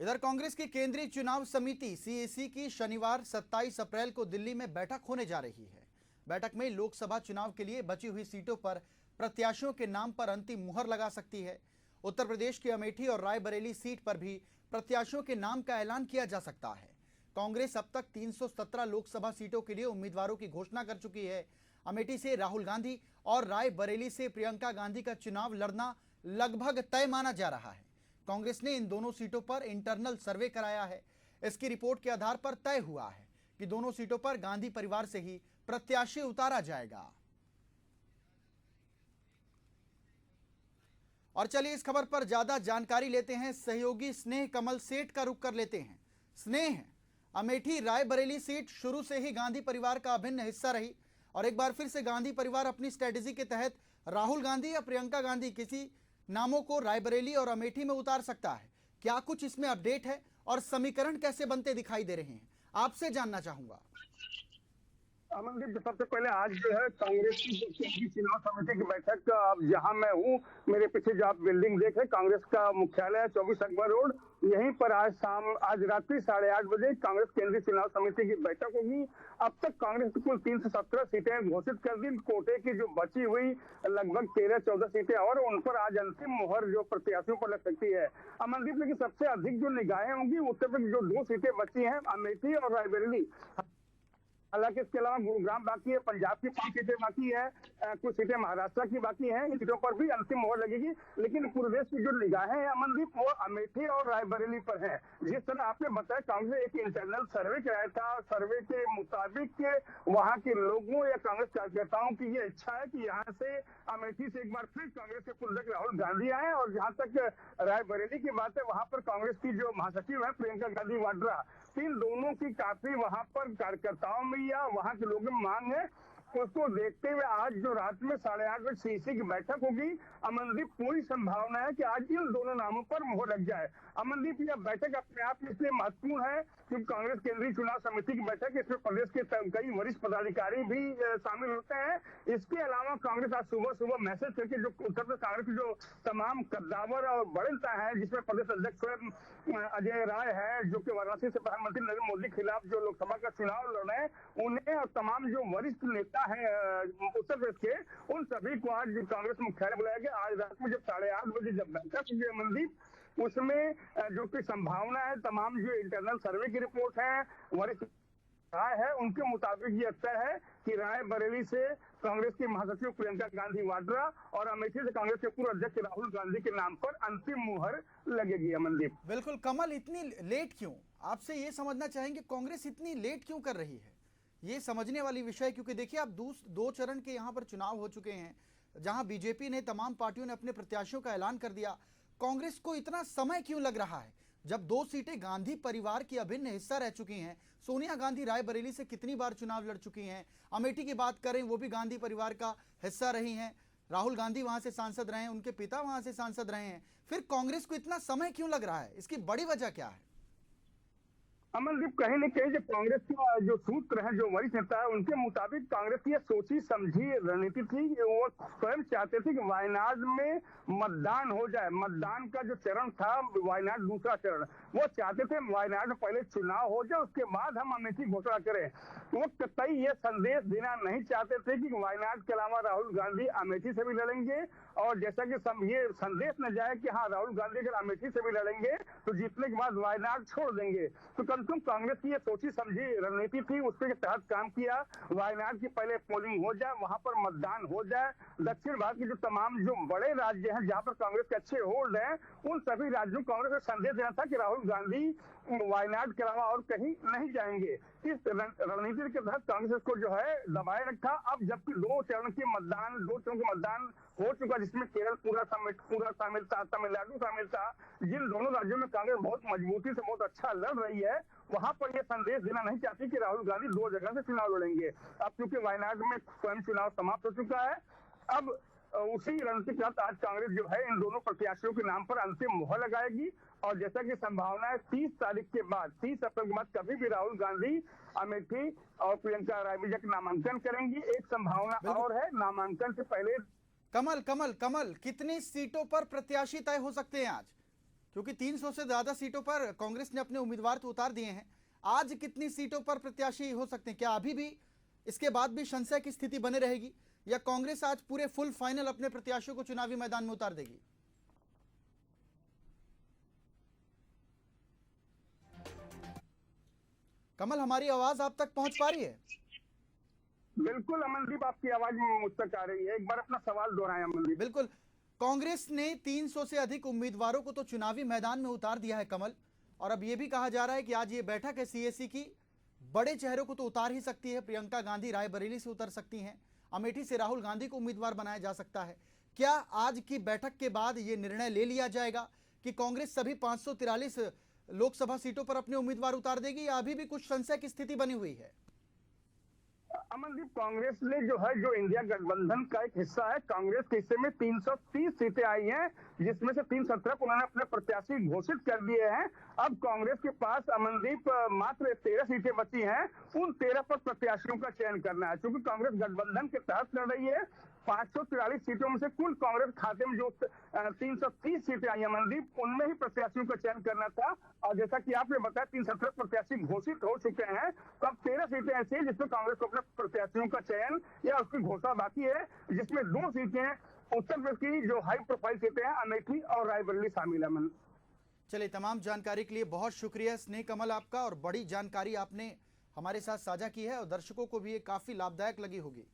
इधर कांग्रेस की केंद्रीय चुनाव समिति सीएसी की शनिवार 27 अप्रैल को दिल्ली में बैठक होने जा रही है। बैठक में लोकसभा चुनाव के लिए बची हुई सीटों पर प्रत्याशियों के नाम पर अंतिम मुहर लगा सकती है। उत्तर प्रदेश की अमेठी और रायबरेली सीट पर भी प्रत्याशियों के नाम का ऐलान किया जा सकता है। कांग्रेस अब तक 317 लोकसभा सीटों के लिए उम्मीदवारों की घोषणा कर चुकी है। अमेठी से राहुल गांधी और रायबरेली से प्रियंका गांधी का चुनाव लड़ना लगभग तय माना जा रहा है। कांग्रेस ने इन दोनों सीटों पर इंटरनल सर्वे कराया है। इसकी रिपोर्ट के आधार पर तय हुआ है कि दोनों सीटों पर गांधी परिवार से ही प्रत्याशी उतारा जाएगा। और चलिए इस खबर पर ज्यादा जानकारी लेते हैं। सहयोगी स्नेह कमल सेठ का रुख कर लेते हैं। स्नेह, अमेठी रायबरेली सीट शुरू से ही गांधी परिवार का अभिन्न हिस्सा रही और एक बार फिर से गांधी परिवार अपनी स्ट्रेटेजी के तहत राहुल गांधी या प्रियंका गांधी किसी नामों को रायबरेली और अमेठी में उतार सकता है। क्या कुछ इसमें अपडेट है और समीकरण कैसे बनते दिखाई दे रहे हैं, आपसे जानना चाहूंगा। अमनदीप, सबसे पहले आज जो है कांग्रेस की जो केंद्रीय चुनाव समिति की बैठक जहां मैं हूं, मेरे पीछे जो आप बिल्डिंग देख रहे हैं, कांग्रेस का मुख्यालय है 24 अकबर रोड। यहीं पर आज रात्रि 8:30 बजे कांग्रेस केंद्रीय चुनाव समिति की बैठक होगी। अब तक कांग्रेस की कुल 317 सीटें घोषित कर दी। कोटे की जो बची हुई लगभग 13-14 सीटें और उन पर आज अंतिम मुहर जो प्रत्याशियों पर लग सकती है। अमनदीप, लेकिन सबसे अधिक जो निगाहें होंगी उत्तर प्रदेश जो 2 सीटें बची हैं, अमेठी और रायबरेली। हालांकि इसके अलावा गुरुग्राम बाकी है, पंजाब की 5 सीटें बाकी है, कुछ सीटें महाराष्ट्र की बाकी हैं। इन सीटों पर भी अंतिम मोहर लगेगी। लेकिन पूरे देश की जो निगाहें हैं अमनदीप, वो अमेठी और रायबरेली पर है। जिस तरह आपने बताया, कांग्रेस ने एक इंटरनल सर्वे कराया था। सर्वे के मुताबिक वहां के लोगों या कांग्रेस कार्यकर्ताओं की ये इच्छा है कि यहाँ से अमेठी से एक बार फिर कांग्रेस के कुलदक राहुल गांधी आए। और जहां तक रायबरेली की बात है, वहां पर कांग्रेस की जो महासचिव है प्रियंका गांधी वाड्रा, इन दोनों की काफी वहां पर कार्यकर्ताओं में या वहां के लोगों में मांग है। उसको देखते हुए आज जो रात में 8:30 बजे सीसी की बैठक होगी, अमनदीप, पूरी संभावना है कि आज इन दोनों नामों पर मोहर लग जाए। अमनदीप, यह बैठक अपने आप में इसलिए महत्वपूर्ण है क्योंकि कांग्रेस केंद्रीय चुनाव समिति की बैठक, इसमें प्रदेश के कई वरिष्ठ पदाधिकारी भी शामिल होते हैं। इसके अलावा कांग्रेस आज सुबह मैसेज करके जो उत्तर प्रदेश कांग्रेस की जो तमाम कद्दावर और बड़े नेता है, जिसमें प्रदेश अध्यक्ष अजय राय है, जो कि वाराणसी से प्रधानमंत्री नरेंद्र मोदी के खिलाफ जो लोकसभा का चुनाव लड़ रहे हैं, उन्हें और तमाम जो वरिष्ठ नेता है उत्तर प्रदेश के, उन सभी को आज कांग्रेस मुख्यालय बुलाया गया। आज रात में जब 8:30 बजे जब बैठक हुई मनदीप, उसमें जो कि संभावना है, तमाम जो इंटरनल सर्वे की रिपोर्ट है, वरिष्ठ राय है, उनके मुताबिक ये तय है कि रायबरेली से कांग्रेस की महासचिव प्रियंका गांधी वाड्रा और अमेठी से कांग्रेस के पूर्व अध्यक्ष राहुल गांधी के नाम पर अंतिम मुहर लगेगी। अमनदीप, बिल्कुल। कमल, इतनी लेट क्यों? आपसे ये समझना चाहेंगे कांग्रेस इतनी लेट क्यों कर रही है? ये समझने वाली विषय, क्योंकि देखिए आप 2 चरण के यहाँ पर चुनाव हो चुके हैं, जहां बीजेपी ने, तमाम पार्टियों ने अपने प्रत्याशियों का ऐलान कर दिया। कांग्रेस को इतना समय क्यों लग रहा है जब 2 सीटें गांधी परिवार की अभिन्न हिस्सा रह चुकी हैं? सोनिया गांधी रायबरेली से कितनी बार चुनाव लड़ चुकी हैं। अमेठी की बात करें, वो भी गांधी परिवार का हिस्सा रही हैं। राहुल गांधी वहां से सांसद रहे हैं, उनके पिता वहां से सांसद रहे हैं। फिर कांग्रेस को इतना समय क्यों लग रहा है? इसकी बड़ी वजह क्या है? अमनदीप, कहीं न कहीं जो कांग्रेस का जो सूत्र है, जो वरिष्ठ नेता है, उनके मुताबिक कांग्रेस की सोची समझी रणनीति थी। वो स्वयं चाहते थे कि वायनाड में मतदान हो जाए। मतदान का जो चरण था, वायनाड दूसरा चरण, वो चाहते थे वायनाड में पहले चुनाव हो जाए, उसके बाद हम अमेठी घोषणा करें। वो कतई ये संदेश देना नहीं चाहते थे कि वायनाड के अलावा राहुल गांधी अमेठी से भी लड़ेंगे। और जैसा कि ये संदेश न जाए कि हाँ, राहुल गांधी अगर अमेठी से भी लड़ेंगे तो जीतने के बाद वायनाड छोड़ देंगे। तो कांग्रेस की ये सोची समझी रणनीति थी, उसके तहत काम किया। वायनाड की पहले पोलिंग हो जाए, वहां पर मतदान हो जाए। दक्षिण भारत के जो तमाम जो बड़े राज्य हैं जहां पर कांग्रेस के अच्छे होल्ड हैं, उन सभी राज्यों को कांग्रेस को संदेश देना था कि राहुल गांधी वायनाड के अलावा और कहीं नहीं जाएंगे। इस रणनीति के तहत कांग्रेस को जो है दबाए रखा। अब जबकि 2 चरण के मतदान हो चुका, जिसमें केरल पूरा शामिल था, तमिलनाडु शामिल था, जिन दोनों राज्यों में कांग्रेस बहुत मजबूती से बहुत अच्छा लड़ रही है, वहां पर यह संदेश देना नहीं चाहती कि राहुल गांधी 2 जगह से चुनाव लड़ेंगे। अब क्योंकि वायनाड में स्वयं चुनाव समाप्त हो चुका है, अब उसी रणनीति के तहत आज कांग्रेस जो है इन दोनों प्रत्याशियों के नाम पर अंतिम मुहर लगाएगी। और जैसा कि संभावना है 30 तारीख के बाद, 30 अप्रैल के बाद कभी भी राहुल गांधी अमेठी और प्रियंका रायबरेली का नामांकन करेंगी। एक संभावना और है, नामांकन से पहले कमल, कितनी सीटों पर प्रत्याशी तय हो सकते हैं आज? क्योंकि 300 से ज्यादा सीटों पर कांग्रेस ने अपने उम्मीदवार तो उतार दिए हैं। आज कितनी सीटों पर प्रत्याशी हो सकते हैं? क्या अभी भी इसके बाद भी संशय की स्थिति बने रहेगी, या कांग्रेस आज पूरे फुल फाइनल अपने प्रत्याशियों को चुनावी मैदान में उतार देगी? कमल, हमारी आवाज आप तक पहुंच पा रही है? बिल्कुल अमनदीप, आपकी आवाज मुझ तक आ रही है। एक बार अपना सवाल दोहराएं अमनदीप। बिल्कुल। कांग्रेस ने 300 से अधिक उम्मीदवारों को तो चुनावी मैदान में उतार दिया है कमल, और अब यह भी कहा जा रहा है कि आज ये बैठक है सीएसी की, बड़े चेहरों को तो उतार ही सकती है। प्रियंका गांधी रायबरेली से उतर सकती हैं, अमेठी से राहुल गांधी को उम्मीदवार बनाया जा सकता है। क्या आज की बैठक के बाद ये निर्णय ले लिया जाएगा कि कांग्रेस सभी 543 लोकसभा सीटों पर अपने उम्मीदवार उतार देगी, या अभी भी कुछ संशय की स्थिति बनी हुई है? अमनदीप, कांग्रेस ने जो इंडिया गठबंधन का एक हिस्सा है, कांग्रेस के हिस्से में 330 सीटें आई हैं, जिसमें से 317 को उन्होंने अपने प्रत्याशी घोषित कर दिए हैं। अब कांग्रेस के पास अमनदीप मात्र 13 सीटें बची हैं। उन 13 पर प्रत्याशियों का चयन करना है। क्योंकि कांग्रेस गठबंधन के तहत लड़ रही है, 543 सीटों में से कुल कांग्रेस खाते में जो 330 सीटें आई अमनदीप, उनमें ही प्रत्याशियों का चयन करना था। और जैसा कि आपने बताया, 317 प्रत्याशी घोषित हो चुके हैं। तो अब 13 सीटें ऐसी हैं जिसमें कांग्रेस को अपने प्रत्याशियों का चयन या उसकी घोषणा बाकी है, जिसमें 2 सीटें उत्तर प्रदेश की जो हाई प्रोफाइल सीटें हैं, अमेठी और रायबरेली शामिल है। चलिए, तमाम जानकारी के लिए बहुत शुक्रिया स्नेह कमल आपका, और बड़ी जानकारी आपने हमारे साथ साझा की है और दर्शकों को भी ये काफी लाभदायक लगी होगी।